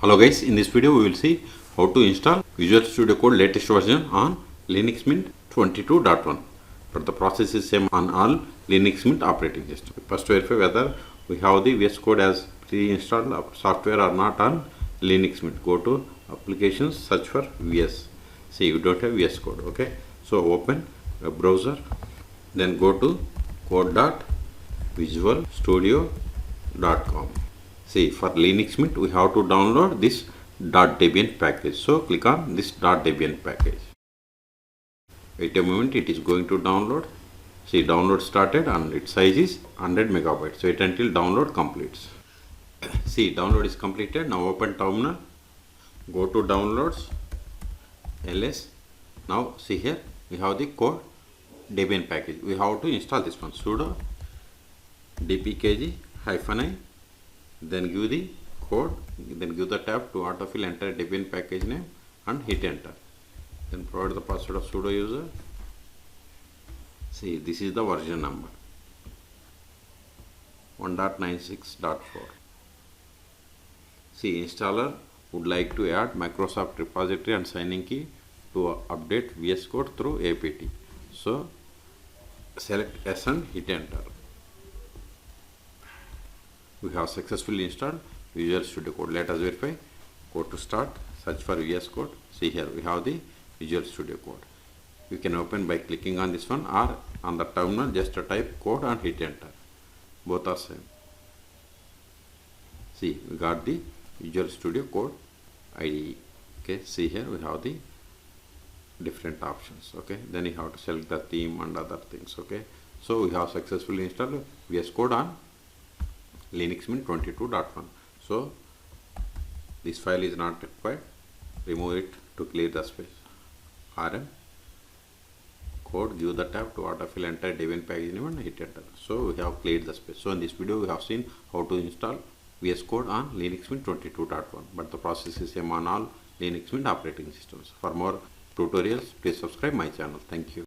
Hello guys, in this video we will see how to install Visual Studio Code latest version on Linux Mint 22.1. But the process is same on all Linux Mint operating system. First verify whether we have the VS Code as pre-installed software or not on Linux Mint. Go to applications, search for VS. See, you don't have VS Code, okay? So open a browser, then go to code.visualstudio.com. See, for Linux Mint we have to download this .debian package. So click on this .debian package. Wait a moment, it is going to download. See, download started and its size is 100 megabytes. Wait until download completes. See, download is completed. Now open terminal. Go to downloads, ls. Now see here we have the code Debian package. We have to install this one. Sudo dpkg-i, then give the code, then give the tab to autofill, enter Debian package name and hit enter. Then provide the password of sudo user. See, this is the version number 1.96.4. See, installer would like to add Microsoft repository and signing key to update VS Code through apt. So select S and hit enter. We have successfully installed Visual Studio Code. Let us verify. Go to start, search for VS Code. See here we have the Visual Studio Code. You can open by clicking on this one or on the terminal just type code and hit enter. Both are same. See, we got the Visual Studio Code IDE. Okay, see here we have the different options. Okay, then you have to select the theme and other things. Okay, so we have successfully installed VS Code on Linux Mint 22.1. So this file is not required. Remove it to clear the space. rm code, give the tab to autofill, enter Debian package name and hit enter. So we have cleared the space. So in this video we have seen how to install VS Code on Linux Mint 22.1, but the process is same on all Linux Mint operating systems. For more tutorials, please subscribe my channel. Thank you.